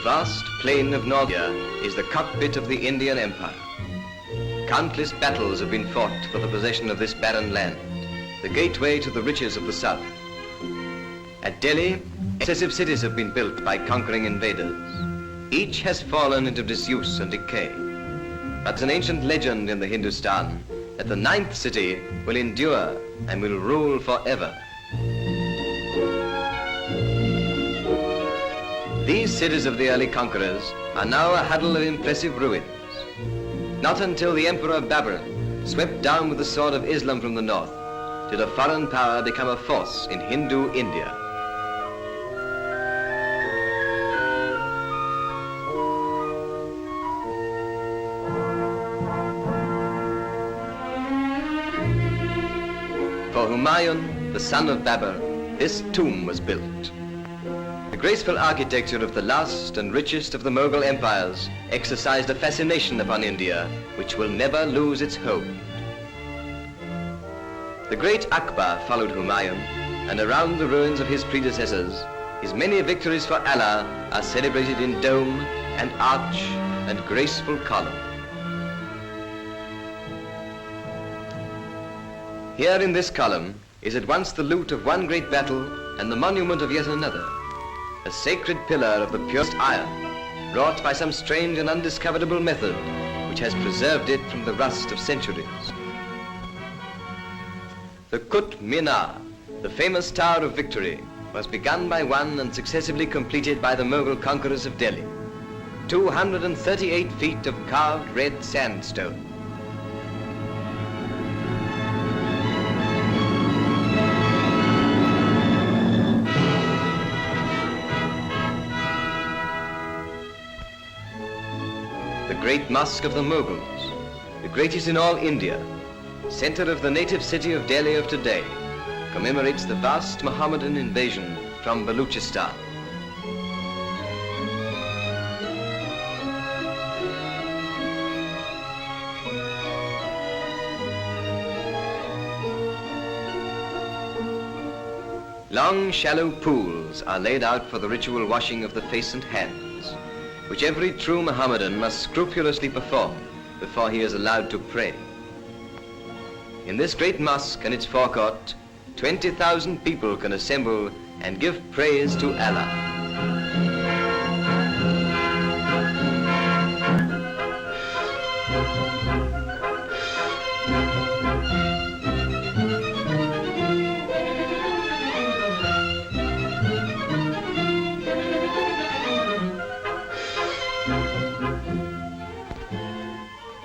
vast plain of North India is the cockpit of the Indian Empire. Countless battles have been fought for the possession of this barren land, the gateway to the riches of the south. At Delhi, excessive cities have been built by conquering invaders. Each has fallen into disuse and decay. But there's an ancient legend in the Hindustan that the ninth city will endure and will rule forever. These cities of the early conquerors are now a huddle of impressive ruins. Not until the Emperor Babur swept down with the sword of Islam from the north did a foreign power become a force in Hindu India. For Humayun, the son of Babur, this tomb was built. The graceful architecture of the last and richest of the Mughal empires exercised a fascination upon India which will never lose its hold. The great Akbar followed Humayun, and around the ruins of his predecessors, his many victories for Allah are celebrated in dome and arch and graceful column. Here in this column is at once the loot of one great battle and the monument of yet another, a sacred pillar of the purest iron, wrought by some strange and undiscoverable method which has preserved it from the rust of centuries. The Qutb Minar, the famous Tower of Victory, was begun by one and successively completed by the Mughal conquerors of Delhi. 238 feet of carved red sandstone. The great mosque of the Mughals, the greatest in all India, center of the native city of Delhi of today, commemorates the vast Mohammedan invasion from Baluchistan. Long, shallow pools are laid out for the ritual washing of the face and hands, which every true Mohammedan must scrupulously perform before he is allowed to pray. In this great mosque and its forecourt, 20,000 people can assemble and give praise to Allah.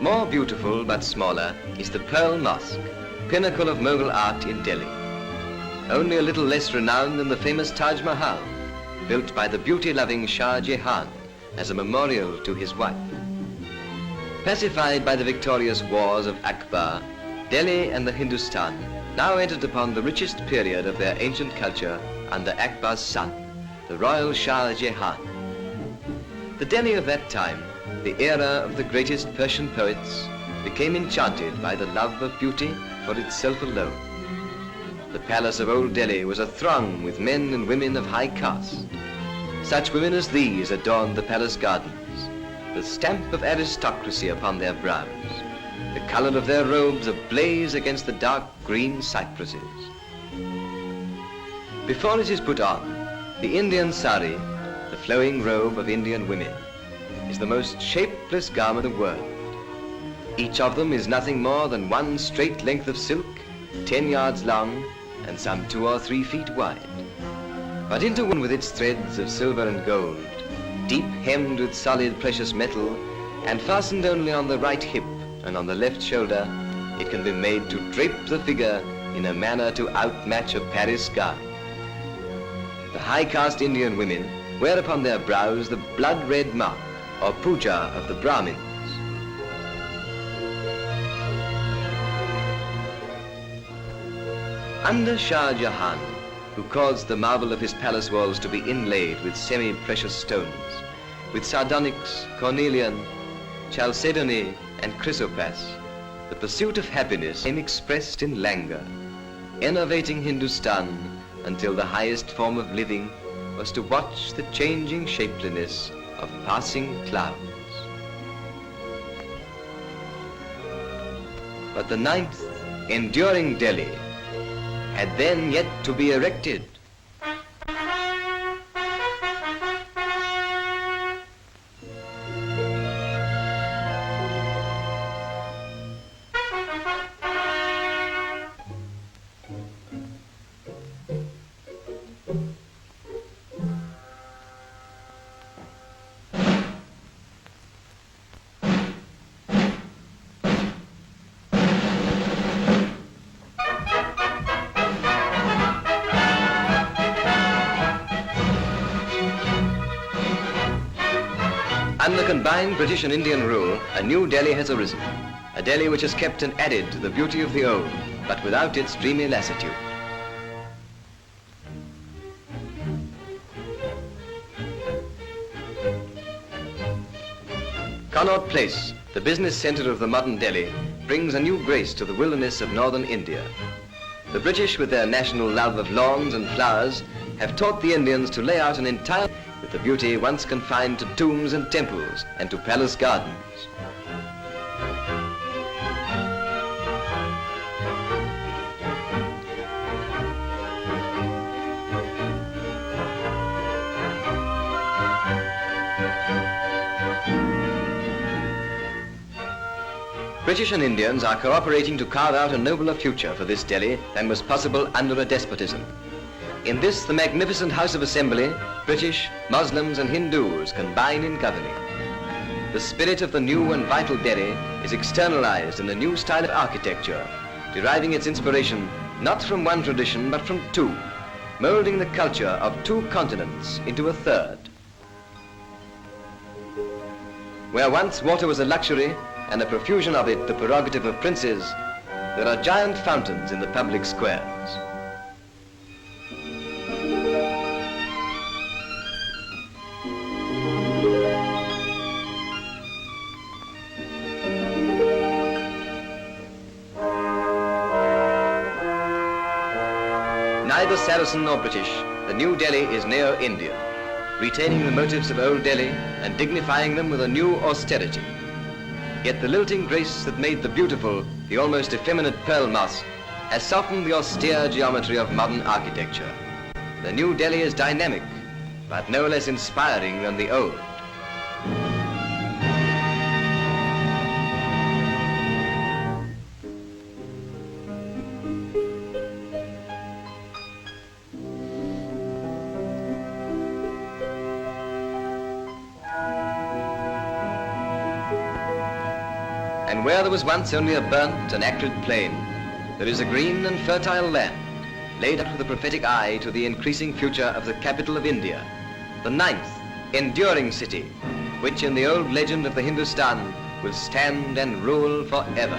More beautiful but smaller is the Pearl Mosque, pinnacle of Mughal art in Delhi. Only a little less renowned than the famous Taj Mahal, built by the beauty-loving Shah Jahan as a memorial to his wife. Pacified by the victorious wars of Akbar, Delhi and the Hindustan now entered upon the richest period of their ancient culture under Akbar's son, the royal Shah Jahan. The Delhi of that time, the era of the greatest Persian poets, became enchanted by the love of beauty for itself alone. The palace of old Delhi was athrong with men and women of high caste. Such women as these adorned the palace gardens, the stamp of aristocracy upon their brows, the color of their robes ablaze against the dark green cypresses. Before it is put on, the Indian sari, the flowing robe of Indian women, is the most shapeless garment in the world. Each of them is nothing more than one straight length of silk, 10 yards long and some 2 or 3 feet wide. But interwoven with its threads of silver and gold, deep hemmed with solid precious metal, and fastened only on the right hip and on the left shoulder, it can be made to drape the figure in a manner to outmatch a Paris gown. The high caste Indian women wear upon their brows the blood-red mark or puja of the Brahmins. Under Shah Jahan, who caused the marble of his palace walls to be inlaid with semi-precious stones, with sardonyx, cornelian, chalcedony, and chrysoprase, the pursuit of happiness became expressed in languor, enervating Hindustan until the highest form of living was to watch the changing shapeliness of passing clouds. But the ninth, enduring Delhi, had then yet to be erected. Under combined British and Indian rule, a new Delhi has arisen. A Delhi which has kept and added to the beauty of the old, but without its dreamy lassitude. Connaught Place, the business centre of the modern Delhi, brings a new grace to the wilderness of northern India. The British, with their national love of lawns and flowers, have taught the Indians to lay out an entire with the beauty once confined to tombs and temples and to palace gardens. British and Indians are cooperating to carve out a nobler future for this Delhi than was possible under a despotism. In this, the magnificent House of Assembly, British, Muslims and Hindus combine in governing. The spirit of the new and vital Delhi is externalized in a new style of architecture, deriving its inspiration not from one tradition but from two, molding the culture of two continents into a third. Where once water was a luxury and the profusion of it the prerogative of princes, there are giant fountains in the public squares. Neither Saracen nor British, the new Delhi is near India, retaining the motives of old Delhi and dignifying them with a new austerity. Yet the lilting grace that made the beautiful, the almost effeminate Pearl Mosque, has softened the austere geometry of modern architecture. The new Delhi is dynamic, but no less inspiring than the old. And where there was once only a burnt and acrid plain, there is a green and fertile land, laid out with a prophetic eye to the increasing future of the capital of India, the ninth, enduring city, which in the old legend of the Hindustan will stand and rule forever.